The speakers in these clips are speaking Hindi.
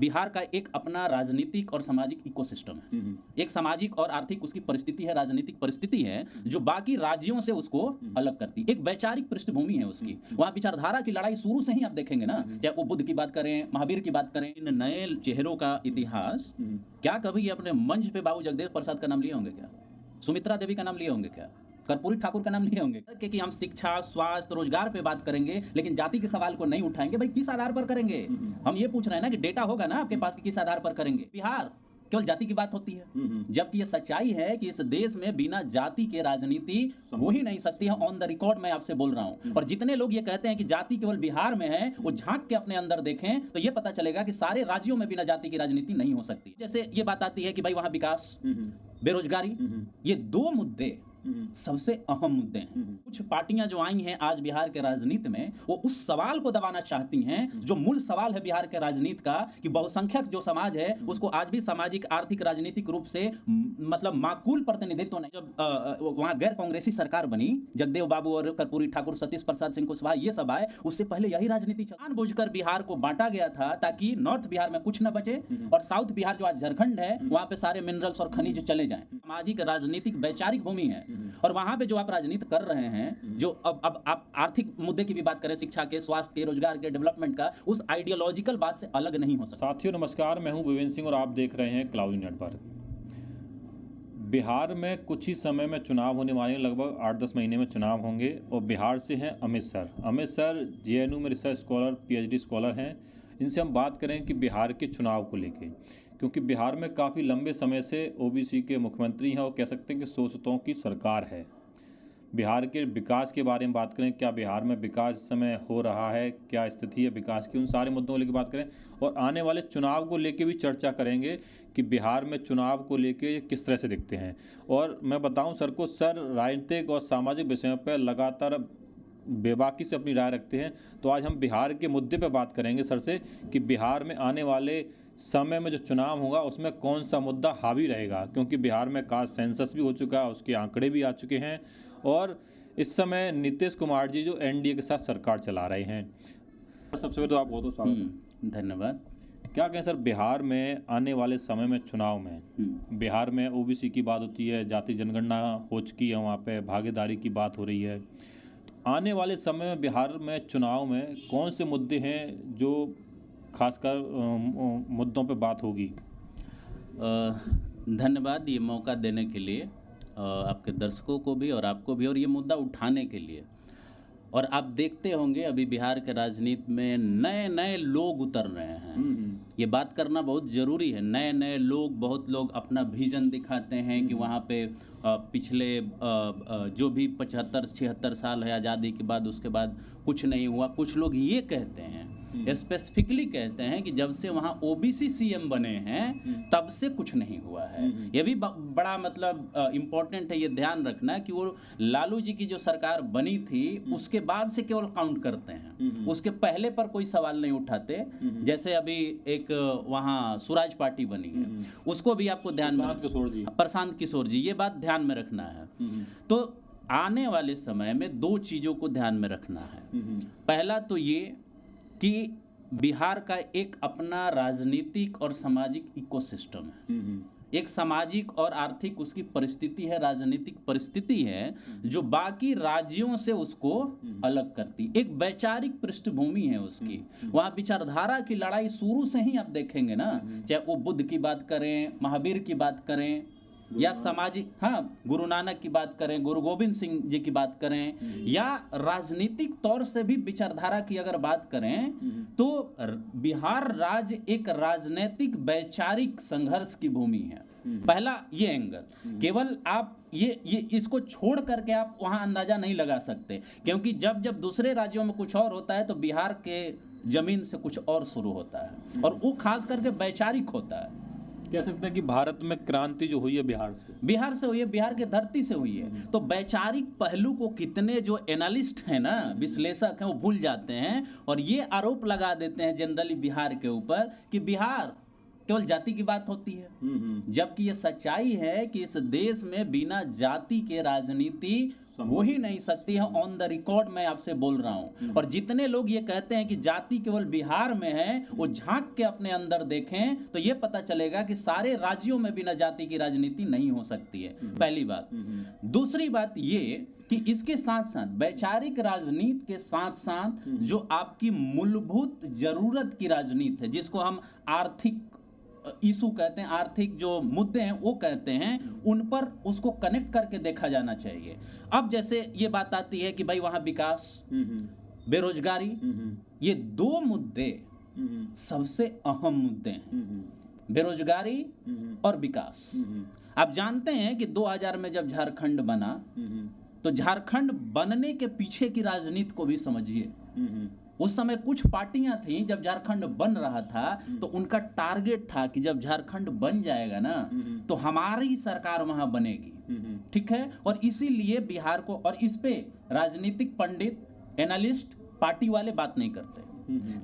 बिहार का एक अपना राजनीतिक और सामाजिक इकोसिस्टम है। एक सामाजिक और आर्थिक उसकी परिस्थिति है, राजनीतिक परिस्थिति है जो बाकी राज्यों से उसको अलग करती है। एक वैचारिक पृष्ठभूमि है उसकी। वहाँ विचारधारा की लड़ाई शुरू से ही आप देखेंगे ना, चाहे वो बुद्ध की बात करें, महावीर की बात करें, इन नए चेहरों का इतिहास। क्या कभी ये अपने मंच पे बाबू जगदेव प्रसाद का नाम लिए होंगे क्या? सुमित्रा देवी का नाम लिए होंगे क्या? कर्पूरी ठाकुर का नाम लिए होंगे कि हम शिक्षा, स्वास्थ्य, रोजगार पे बात करेंगे, लेकिन जाति के सवाल को नहीं उठाएंगे। भाई किस आधार पर करेंगे? हम ये पूछ रहे हैं ना कि डेटा होगा ना आपके पास कि किस आधार पर करेंगे। बिहार केवल जाति की बात होती है, जबकि ये सच्चाई है कि इस देश में बिना जाति के राजनीति हो ही नहीं सकती है। ऑन द रिकॉर्ड मैं आपसे बोल रहा हूं। और जितने लोग ये कहते हैं कि जाति केवल बिहार में है, वो झांक के अपने अंदर देखें तो ये पता चलेगा कि सारे राज्यों में बिना जाति की राजनीति नहीं हो सकती। जैसे ये बात आती है कि भाई वहां विकास, बेरोजगारी, ये दो मुद्दे सबसे अहम मुद्दे हैं। कुछ पार्टियां जो आई हैं आज बिहार के राजनीति में, वो उस सवाल को दबाना चाहती हैं जो मूल सवाल है बिहार के राजनीति का, कि बहुसंख्यक जो समाज है उसको आज भी सामाजिक, आर्थिक, राजनीतिक रूप से मतलब माकूल प्रतिनिधित्व नहीं। जब वहां गैर कांग्रेसी सरकार बनी, जगदेव बाबू और कर्पूरी ठाकुर, सतीश प्रसाद सिंह कुशवाहा, ये सब आए, उससे पहले यही राजनीति जानबूझकर बिहार को बांटा गया था ताकि नॉर्थ बिहार में कुछ न बचे और साउथ बिहार जो आज झारखंड है वहां पे सारे मिनरल्स और खनिज चले जाएं। सामाजिक, राजनीतिक, वैचारिक भूमि है। और वहां पे जो आप राजनीति कर रहे हैं, जो अब आप आर्थिक मुद्दे की भी बात करें, शिक्षा के, स्वास्थ्य के, रोजगार के, डेवलपमेंट का, उस आइडियोलॉजिकल बात से अलग नहीं हो सकता। साथियों नमस्कार, मैं हूं विवेन सिंह और आप देख रहे हैं क्लाउडी नेटवर्क। बिहार में कुछ ही समय में चुनाव होने वाले हैं, लगभग 8-10 महीने में चुनाव होंगे। और बिहार से हैं Amit sir. Amit sir JNU में रिसर्च स्कॉलर, पीएचडी स्कॉलर हैं। इनसे हम बात करें कि बिहार के चुनाव को लेके, क्योंकि बिहार में काफ़ी लंबे समय से ओबीसी के मुख्यमंत्री हैं और कह सकते हैं कि शोषितों की सरकार है। बिहार के विकास के बारे में बात करें, क्या बिहार में विकास इस समय हो रहा है, क्या स्थिति है विकास की, उन सारे मुद्दों को लेकर बात करें। और आने वाले चुनाव को लेकर भी चर्चा करेंगे कि बिहार में चुनाव को लेकर किस तरह से दिखते हैं। और मैं बताऊं सर को, सर राजनीतिक और सामाजिक विषयों पर लगातार बेबाकी से अपनी राय रखते हैं। तो आज हम बिहार के मुद्दे पर बात करेंगे सर से कि बिहार में आने वाले समय में जो चुनाव होगा उसमें कौन सा मुद्दा हावी रहेगा, क्योंकि बिहार में कास्ट सेंसस भी हो चुका है, उसके आंकड़े भी आ चुके हैं और इस समय नीतीश कुमार जी जो एनडीए के साथ सरकार चला रहे हैं। सबसे पहले तो आप बहुत स्वागत। धन्यवाद। क्या कहें सर, बिहार में आने वाले समय में चुनाव में बिहार में ओबीसी की बात होती है, जाति जनगणना हो चुकी है, वहाँ पे भागीदारी की बात हो रही है। तो आने वाले समय में बिहार में चुनाव में कौन से मुद्दे हैं जो खासकर मुद्दों पे बात होगी? धन्यवाद ये मौका देने के लिए, आपके दर्शकों को भी और आपको भी, और ये मुद्दा उठाने के लिए। और आप देखते होंगे अभी बिहार के राजनीति में नए नए लोग उतर रहे हैं। ये बात करना बहुत ज़रूरी है। नए नए लोग, बहुत लोग अपना विजन दिखाते हैं कि वहाँ पे पिछले जो भी 75-76 साल है आज़ादी के बाद, उसके बाद कुछ नहीं हुआ। कुछ लोग ये कहते हैं, स्पेसिफिकली कहते हैं कि जब से वहाँ ओबीसी सीएम बने हैं तब से कुछ नहीं हुआ है। ये भी बड़ा मतलब इम्पोर्टेंट है ये ध्यान रखना कि वो लालू जी की जो सरकार बनी थी उसके बाद से केवल काउंट करते हैं, उसके पहले पर कोई सवाल नहीं उठाते। जैसे अभी एक वहाँ स्वराज पार्टी बनी है, उसको भी आपको ध्यान में, प्रशांत किशोर जी, ये बात ध्यान में रखना है। तो आने वाले समय में दो चीज़ों को ध्यान में रखना है। पहला तो ये कि बिहार का एक अपना राजनीतिक और सामाजिक इकोसिस्टम है। एक सामाजिक और आर्थिक उसकी परिस्थिति है, राजनीतिक परिस्थिति है जो बाकी राज्यों से उसको अलग करती। एक वैचारिक पृष्ठभूमि है उसकी। वहाँ विचारधारा की लड़ाई शुरू से ही आप देखेंगे ना, चाहे वो बुद्ध की बात करें, महावीर की बात करें, या सामाजिक, गुरु नानक की बात करें, गुरु गोविंद सिंह जी की बात करें, या राजनीतिक तौर से भी विचारधारा की अगर बात करें तो बिहार राज्य एक राजनीतिक वैचारिक संघर्ष की भूमि है। पहला ये एंगल, केवल आप ये इसको छोड़ करके आप वहां अंदाजा नहीं लगा सकते, क्योंकि जब जब दूसरे राज्यों में कुछ और होता है तो बिहार के जमीन से कुछ और शुरू होता है, और वो खास करके वैचारिक होता है। कह सकते हैं कि भारत में क्रांति जो हुई है बिहार से हुई है, बिहार के धरती से हुई है। तो वैचारिक पहलू को कितने जो एनालिस्ट हैं ना, विश्लेषक हैं, वो भूल जाते हैं और ये आरोप लगा देते हैं जनरली बिहार के ऊपर कि बिहार केवल जाति की बात होती है, जबकि ये सच्चाई है कि इस देश में बिना जाति के राजनीति हो ही नहीं सकती है। ऑन द रिकॉर्ड मैं आपसे बोल रहा हूं। और जितने लोग ये कहते हैं कि जाति केवल बिहार में है, वो झांक के अपने अंदर देखें तो ये पता चलेगा कि सारे राज्यों में बिना जाति की राजनीति नहीं हो सकती है। पहली बात। दूसरी बात ये कि इसके साथ साथ वैचारिक राजनीति के साथ साथ जो आपकी मूलभूत जरूरत की राजनीति है, जिसको हम आर्थिक इशू कहते हैं, आर्थिक जो मुद्दे हैं वो कहते हैं, उन पर उसको कनेक्ट करके देखा जाना चाहिए। अब जैसे ये बात आती है कि भाई वहां विकास, बेरोजगारी, ये दो मुद्दे सबसे अहम मुद्दे हैं, बेरोजगारी और विकास। आप जानते हैं कि 2000 में जब झारखंड बना तो झारखंड बनने के पीछे की राजनीति को भी समझिए। उस समय कुछ पार्टियां थीं, जब झारखंड बन रहा था तो उनका टारगेट था कि जब झारखंड बन जाएगा ना तो हमारी सरकार वहां बनेगी, ठीक है। और इसीलिए बिहार को, और इस पे राजनीतिक पंडित, एनालिस्ट, पार्टी वाले बात नहीं करते,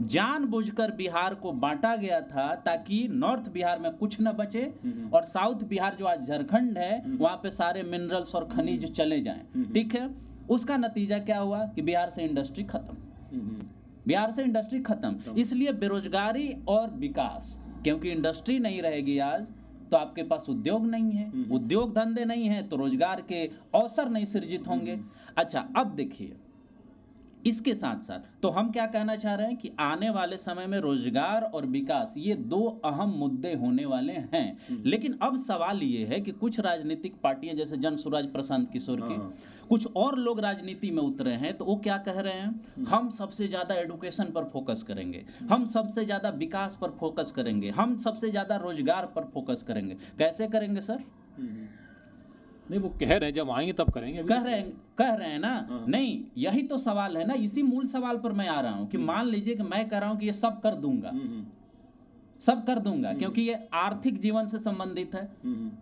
जानबूझकर बिहार को बांटा गया था ताकि नॉर्थ बिहार में कुछ न बचे और साउथ बिहार जो आज झारखंड है वहां पे सारे मिनरल्स और खनिज चले जाएं, ठीक है। उसका नतीजा क्या हुआ कि बिहार से इंडस्ट्री खत्म, बिहार से इंडस्ट्री खत्म। इसलिए बेरोजगारी और विकास, क्योंकि इंडस्ट्री नहीं रहेगी आज तो आपके पास उद्योग नहीं है, उद्योग धंधे नहीं है तो रोजगार के अवसर नहीं सृजित होंगे। अच्छा, अब देखिए इसके साथ साथ तो हम क्या कहना चाह रहे हैं कि आने वाले समय में रोजगार और विकास ये दो अहम मुद्दे होने वाले हैं। लेकिन अब सवाल ये है कि कुछ राजनीतिक पार्टियां जैसे जन स्वराज प्रशांत किशोर की, कुछ और लोग राजनीति में उतरे हैं तो वो क्या कह रहे हैं, हम सबसे ज्यादा एजुकेशन पर फोकस करेंगे, हम सबसे ज्यादा विकास पर फोकस करेंगे, हम सबसे ज्यादा रोजगार पर फोकस करेंगे। कैसे करेंगे सर? नहीं, वो कह रहे हैं जब आएंगे तब करेंगे। कह रहे हैं ना। नहीं, यही तो सवाल है ना, इसी मूल सवाल पर मैं आ रहा हूं कि मान लीजिए कि मैं कह रहा हूं कि ये सब कर दूंगा, सब कर दूंगा क्योंकि ये आर्थिक जीवन से संबंधित है।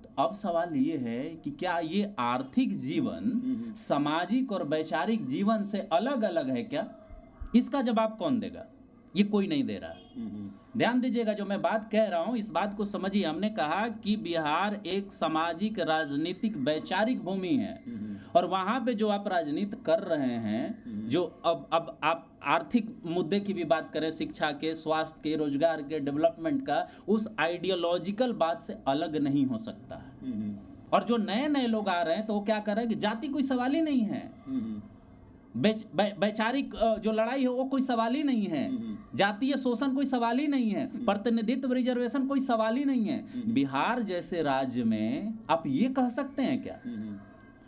तो अब सवाल ये है कि क्या ये आर्थिक जीवन सामाजिक और वैचारिक जीवन से अलग अलग है क्या? इसका जवाब कौन देगा? ये कोई नहीं दे रहा है। ध्यान दीजिएगा, जो मैं बात कह रहा हूं इस बात को समझिए। हमने कहा कि बिहार एक सामाजिक, राजनीतिक, वैचारिक भूमि है और वहां पे जो आप राजनीति कर रहे हैं, जो अब आप आर्थिक मुद्दे की भी बात करें, शिक्षा के, स्वास्थ्य के, रोजगार के, डेवलपमेंट का, उस आइडियोलॉजिकल बात से अलग नहीं हो सकता है। और जो नए नए लोग आ रहे हैं तो वो क्या कर रहे हैं कि जाति कोई सवाल ही नहीं है, वैचारिक जो लड़ाई है वो कोई सवाल ही नहीं है, जातीय शोषण कोई सवाल ही नहीं है, प्रतिनिधित्व रिजर्वेशन कोई सवाल ही नहीं है। बिहार जैसे राज्य में आप ये कह सकते हैं क्या?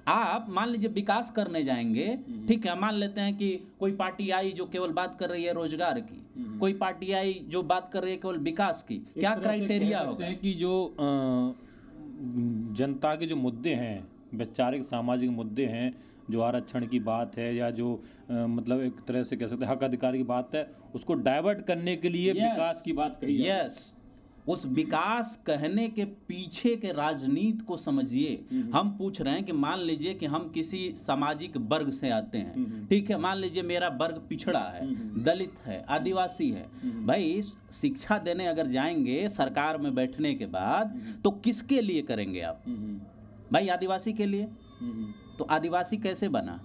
आप मान लीजिए विकास करने जाएंगे, ठीक है, मान लेते हैं कि कोई पार्टी आई जो केवल बात कर रही है रोजगार की, कोई पार्टी आई जो बात कर रही है केवल विकास की, क्या क्राइटेरिया होगा? कि जो जनता के जो मुद्दे हैं, वैचारिक सामाजिक मुद्दे हैं, जो आरक्षण की बात है या जो मतलब एक तरह से कह सकते हैं हक अधिकार की बात है, उसको डाइवर्ट करने के लिए विकास की बात कही है। यस, उस विकास कहने के पीछे के राजनीति को समझिए। हम पूछ रहे हैं कि मान लीजिए कि हम किसी सामाजिक वर्ग से आते हैं, ठीक है, मान लीजिए मेरा वर्ग पिछड़ा है, दलित है, आदिवासी है। भाई शिक्षा देने अगर जाएंगे सरकार में बैठने के बाद तो किसके लिए करेंगे आप? भाई आदिवासी के लिए। तो आदिवासी कैसे बना?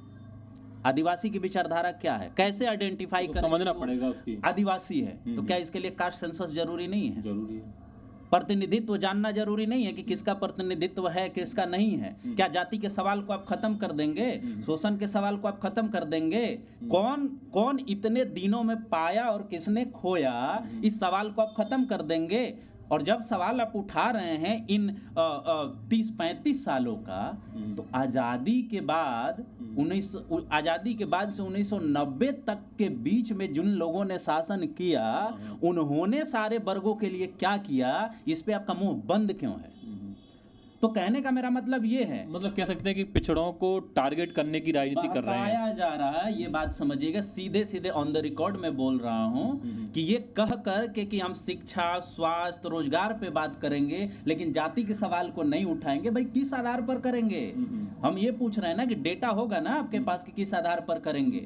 आदिवासी की विचारधारा क्या है? कैसे आइडेंटिफाई तो समझना पड़ेगा उसकी। आदिवासी है तो क्या इसके लिए कास्ट सेंसस जरूरी नहीं है? जरूरी है। प्रतिनिधित्व जानना जरूरी नहीं है कि किसका प्रतिनिधित्व है, किसका नहीं है? क्या जाति के सवाल को आप खत्म कर देंगे? शोषण के सवाल को आप खत्म कर देंगे? कौन कौन इतने दिनों में पाया और किसने खोया, इस सवाल को आप खत्म कर देंगे? और जब सवाल आप उठा रहे हैं इन 30-35 सालों का, तो आज़ादी के बाद से 1990 तक के बीच में जिन लोगों ने शासन किया, उन्होंने सारे वर्गों के लिए क्या किया, इस पे आपका मुंह बंद क्यों है? तो कहने का मेरा मतलब ये है, मतलब कह सकते हैं कि पिछड़ों को टारगेट करने की राजनीति कर रहे हैं, बहकाया जा रहा है। ये बात समझिएगा, सीधे सीधे ऑन द रिकॉर्ड में बोल रहा हूं कि ये कह कर के कि हम शिक्षा, स्वास्थ्य, रोजगार पे बात करेंगे लेकिन जाति के सवाल को नहीं उठाएंगे। भाई किस आधार पर करेंगे? हम ये पूछ रहे हैं ना कि डेटा होगा ना आपके पास कि किस आधार पर करेंगे।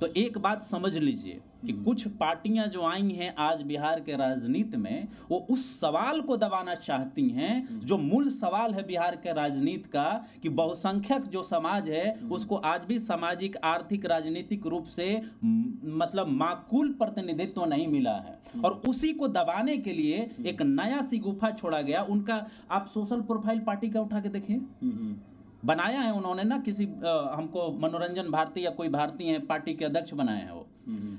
तो एक बात समझ लीजिए कि कुछ पार्टियां जो आई हैं आज बिहार के राजनीति में, वो उस सवाल को दबाना चाहती हैं जो मूल सवाल है बिहार के राजनीति का, कि बहुसंख्यक जो समाज है उसको आज भी सामाजिक, आर्थिक, राजनीतिक रूप से मतलब माकूल प्रतिनिधित्व नहीं मिला है, और उसी को दबाने के लिए एक नया सी गुफा छोड़ा गया। उनका आप सोशल प्रोफाइल पार्टी का उठा के देखिए, बनाया है उन्होंने ना, किसी हमको मनोरंजन भारती या कोई भारती है पार्टी के अध्यक्ष बनाए हैं वो,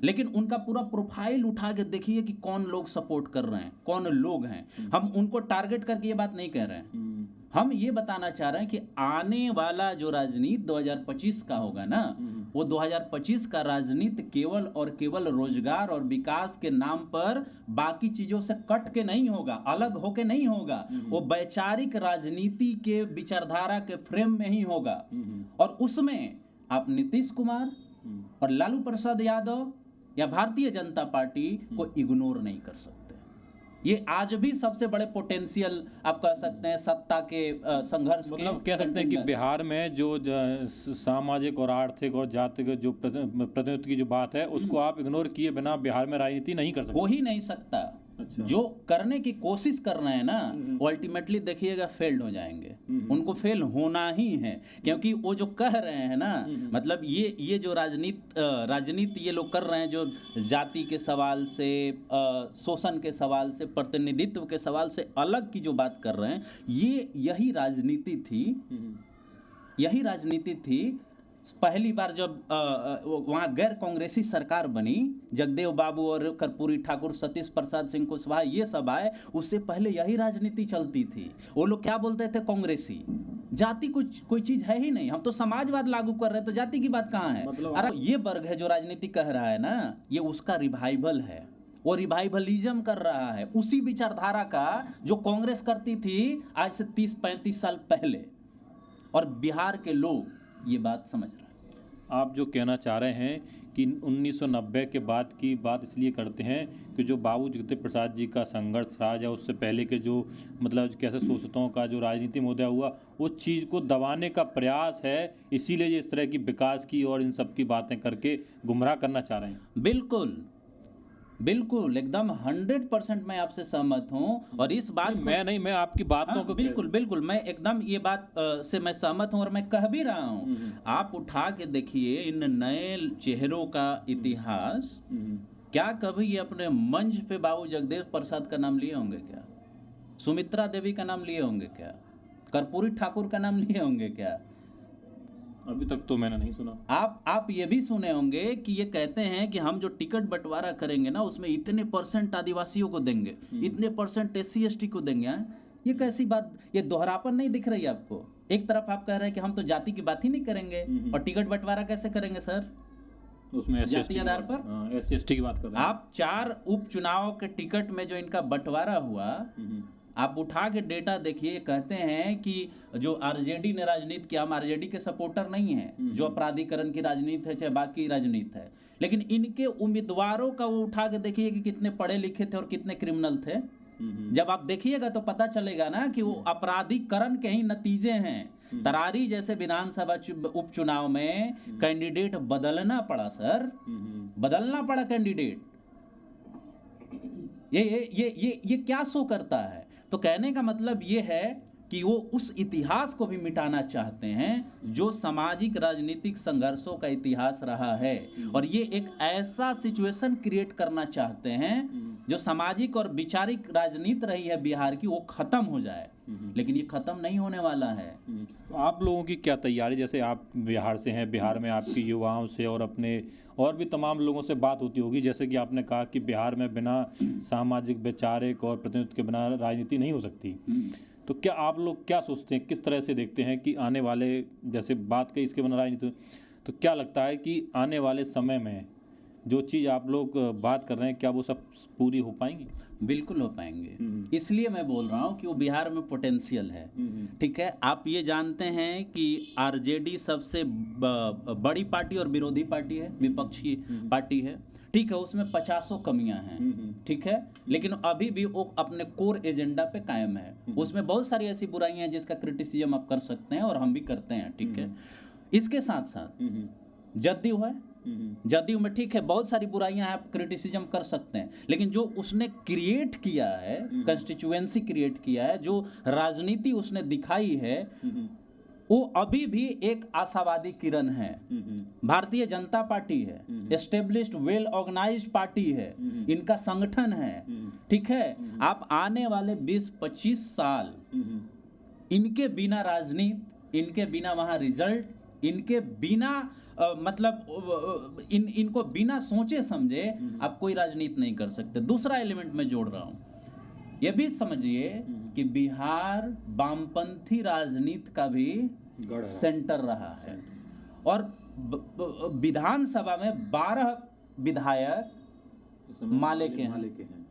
लेकिन उनका पूरा प्रोफाइल उठा के देखिए कि कौन लोग सपोर्ट कर रहे हैं, कौन लोग हैं। हम उनको टारगेट करके ये बात नहीं कह रहे हैं, हम ये बताना चाह रहे हैं कि आने वाला जो राजनीति 2025 का होगा ना, वो 2025 का राजनीति केवल और केवल रोजगार और विकास के नाम पर बाकी चीजों से कट के नहीं होगा, अलग होके नहीं होगा, वो वैचारिक राजनीति के विचारधारा के फ्रेम में ही होगा। और उसमें आप नीतीश कुमार और लालू प्रसाद यादव या भारतीय जनता पार्टी को इग्नोर नहीं कर सकते। ये आज भी सबसे बड़े पोटेंशियल आप कह सकते हैं सत्ता के संघर्ष के, मतलब कह सकते हैं कि बिहार में जो सामाजिक और आर्थिक और जातिगत जो प्रतिनिधित्व की जो बात है उसको आप इग्नोर किए बिना बिहार में राजनीति नहीं कर सकते। हो ही नहीं सकता। अच्छा। जो करने की कोशिश कर रहे हैं ना, वो अल्टीमेटली देखिएगा फेल्ड हो जाएंगे, उनको फेल होना ही है, क्योंकि वो जो कह रहे हैं ना, मतलब ये जो राजनीति ये लोग कर रहे हैं, जो जाति के सवाल से, शोषण के सवाल से, प्रतिनिधित्व के सवाल से अलग की जो बात कर रहे हैं, यही राजनीति थी। पहली बार जब वहाँ गैर कांग्रेसी सरकार बनी, जगदेव बाबू और कर्पूरी ठाकुर, सतीश प्रसाद सिंह कुशवाहा ये सब आए, उससे पहले यही राजनीति चलती थी। वो लोग क्या बोलते थे, कांग्रेसी जाति कोई चीज है ही नहीं, हम तो समाजवाद लागू कर रहे हैं, तो जाति की बात कहाँ है। मतलब अरे ये वर्ग है जो राजनीति कह रहा है ना, ये उसका रिवाइवल है, वो रिवाइवलिज्म कर रहा है उसी विचारधारा का जो कांग्रेस करती थी आज से 30-35 साल पहले, और बिहार के लोग ये बात समझ रहे हैं। आप जो कहना चाह रहे हैं कि 1990 के बाद की बात इसलिए करते हैं कि जो बाबू जगदेव प्रसाद जी का संघर्ष रहा, या उससे पहले के जो मतलब कैसे शोषितों का जो राजनीति मुद्दा हुआ, वो चीज़ को दबाने का प्रयास है, इसीलिए ये इस तरह की विकास की और इन सब की बातें करके गुमराह करना चाह रहे हैं। बिल्कुल एकदम 100% मैं आपसे सहमत हूं, और इस बात मैं आपकी बातों को बिल्कुल मैं एकदम ये बात से मैं सहमत हूं, और मैं कह भी रहा हूं। आप उठा के देखिए इन नए चेहरों का इतिहास, क्या कभी ये अपने मंच पे बाबू जगदेव प्रसाद का नाम लिए होंगे क्या? सुमित्रा देवी का नाम लिए होंगे क्या? कर्पूरी ठाकुर का नाम लिए होंगे क्या? अभी तक तो मैंने नहीं सुना। आप ये भी सुने होंगे कि ये कहते हैं कि हम जो टिकट बंटवारा करेंगे ना, उसमें इतने % आदिवासियों को देंगे, इतने % SC ST को देंगे। ये कैसी बात, ये दोहरापन नहीं दिख रही है आपको? एक तरफ आप कह रहे हैं कि हम तो जाति की बात ही नहीं करेंगे, और टिकट बंटवारा कैसे करेंगे सर? उसमें जाति आधार पर SC ST की बात कर रहे हैं आप। 4 उपचुनाव के टिकट में जो इनका बंटवारा हुआ, आप उठा के डेटा देखिए। कहते हैं कि जो आरजेडी ने राजनीति किया, हम आरजेडी के सपोर्टर नहीं हैं, जो अपराधीकरण की राजनीति है चाहे बाकी राजनीति है, लेकिन इनके उम्मीदवारों का वो उठा के देखिए कि कितने पढ़े लिखे थे और कितने क्रिमिनल थे। जब आप देखिएगा तो पता चलेगा ना कि वो अपराधीकरण के ही नतीजे हैं। तरारी जैसे विधानसभा उपचुनाव में कैंडिडेट बदलना पड़ा सर, बदलना पड़ा कैंडिडेट। ये क्या शो करता है? तो कहने का मतलब ये है कि वो उस इतिहास को भी मिटाना चाहते हैं जो सामाजिक राजनीतिक संघर्षों का इतिहास रहा है, और ये एक ऐसा सिचुएशन क्रिएट करना चाहते हैं जो सामाजिक और विचारिक राजनीति रही है बिहार की, वो खत्म हो जाए। लेकिन ये खत्म नहीं होने वाला है। आप लोगों की क्या तैयारी, जैसे आप बिहार से हैं, बिहार में आपके युवाओं से और अपने और भी तमाम लोगों से बात होती होगी, जैसे कि आपने कहा कि बिहार में बिना सामाजिक वैचारिक और प्रतिनिधित्व के बिना राजनीति नहीं हो सकती, तो क्या आप लोग क्या सोचते हैं, किस तरह से देखते हैं कि आने वाले, जैसे बात कही इसके बिना राजनीति, तो क्या लगता है कि आने वाले समय में जो चीज़ आप लोग बात कर रहे हैं, क्या वो सब पूरी हो पाएंगी? बिल्कुल हो पाएंगे। इसलिए मैं बोल रहा हूँ कि वो बिहार में पोटेंशियल है। ठीक है, आप ये जानते हैं कि आरजेडी सबसे बड़ी पार्टी और विरोधी पार्टी है, विपक्षी पार्टी है। ठीक है, उसमें 50 कमियां हैं, ठीक है, लेकिन अभी भी वो अपने कोर एजेंडा पे कायम है। उसमें बहुत सारी ऐसी बुराइयां हैं जिसका क्रिटिसिज्म आप कर सकते हैं, और हम भी करते हैं। ठीक है, इसके साथ साथ जदयू है, जदयू में ठीक है बहुत सारी बुराइयां हैं, आप क्रिटिसिज्म कर सकते हैं, लेकिन जो उसने क्रिएट किया है, कंस्टिट्यूएंसी क्रिएट किया है, जो राजनीति उसने दिखाई है, वो अभी भी एक आशावादी किरण है। भारतीय जनता पार्टी है, एस्टेब्लिश्ड वेल ऑर्गेनाइज्ड पार्टी है, इनका संगठन है, ठीक है। आप आने वाले 20-25 साल इनके बिना राजनीति, इनके बिना वहां रिजल्ट, इनके बिना इनको बिना सोचे समझे आप कोई राजनीति नहीं कर सकते। दूसरा एलिमेंट मैं जोड़ रहा हूं, ये भी समझिए कि बिहार वामपंथी राजनीति का भी सेंटर रहा है, और विधानसभा में 12 विधायक माले के हैं,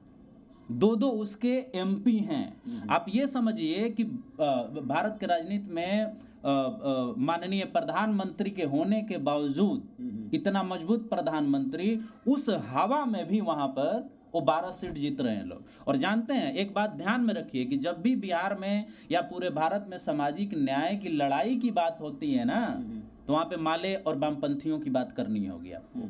2 उसके एमपी हैं। आप ये समझिए कि भारत के राजनीति में माननीय प्रधानमंत्री के होने के बावजूद, इतना मजबूत प्रधानमंत्री, उस हवा में भी वहां पर वो 12 सीट जीत रहे हैं लोग। और जानते हैं, एक बात ध्यान में रखिए कि जब भी बिहार में या पूरे भारत में सामाजिक न्याय की लड़ाई की बात होती है ना, तो वहां पे माले और वामपंथियों की बात करनी होगी आपको।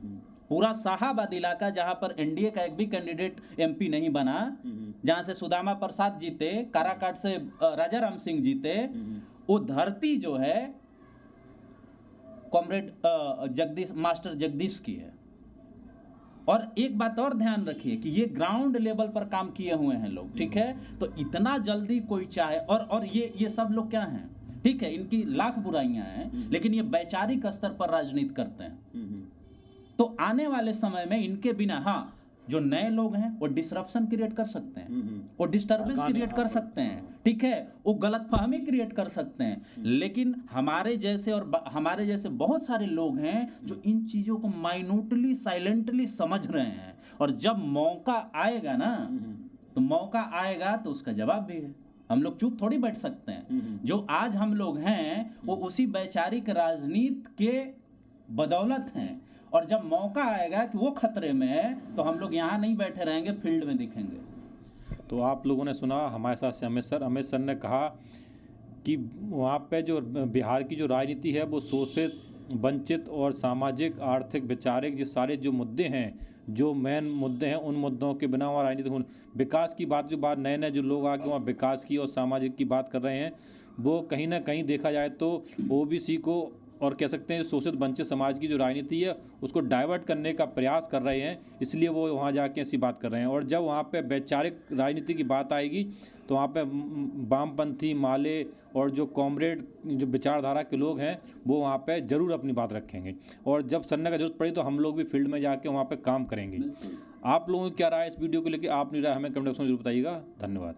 पूरा शाहाबाद इलाका, जहां पर एनडीए का एक भी कैंडिडेट एमपी नहीं बना, जहां से सुदामा प्रसाद जीते, काराकाट से राजा राम सिंह जीते, वो धरती जो है कॉमरेड मास्टर जगदीश की है। और एक बात और ध्यान रखिए कि ये ग्राउंड लेवल पर काम किए हुए हैं लोग, ठीक है। तो इतना जल्दी कोई चाहे, और ये सब लोग क्या हैं, ठीक है, इनकी लाख बुराइयां हैं, लेकिन ये वैचारिक स्तर पर राजनीति करते हैं। तो आने वाले समय में इनके बिना, हाँ, जो नए लोग हैं वो डिसरप्शन क्रिएट कर सकते हैं, वो डिस्टर्बेंस क्रिएट कर सकते हैं, ठीक है, वो गलतफहमी क्रिएट कर सकते हैं, लेकिन हमारे जैसे बहुत सारे लोग हैं जो इन चीजों को माइन्यूटली, साइलेंटली समझ रहे हैं। और जब मौका आएगा ना, तो मौका आएगा तो उसका जवाब भी है। हम लोग चुप थोड़ी बैठ सकते हैं। जो आज हम लोग हैं वो उसी वैचारिक राजनीति के बदौलत हैं, और जब मौका आएगा कि वो खतरे में है, तो हम लोग यहाँ नहीं बैठे रहेंगे, फील्ड में दिखेंगे। तो आप लोगों ने सुना हमारे साथ से अमित सर ने कहा कि वहाँ पे जो बिहार की जो राजनीति है वो शोषित, वंचित और सामाजिक, आर्थिक, वैचारिक, ये सारे जो मुद्दे हैं, जो मेन मुद्दे हैं, उन मुद्दों के बिना वहाँ राजनीति, विकास की बात, नए जो लोग आके वहाँ विकास की और सामाजिक की बात कर रहे हैं, वो कहीं ना कहीं देखा जाए तो ओबीसी को, और कह सकते हैं शोषित वंचित समाज की जो राजनीति है उसको डाइवर्ट करने का प्रयास कर रहे हैं, इसलिए वो वहाँ जाके ऐसी बात कर रहे हैं। और जब वहाँ पे वैचारिक राजनीति की बात आएगी तो वहाँ पे वामपंथी, माले और जो कॉमरेड, जो विचारधारा के लोग हैं, वो वहाँ पे ज़रूर अपनी बात रखेंगे। और जब सन्ना का जरूरत पड़ी तो हम लोग भी फील्ड में जाके वहाँ पर काम करेंगे। आप लोगों की क्या राय इस वीडियो को लेकर, आपने राय हमें कमेंट बॉक्स में जरूर बताइएगा। धन्यवाद।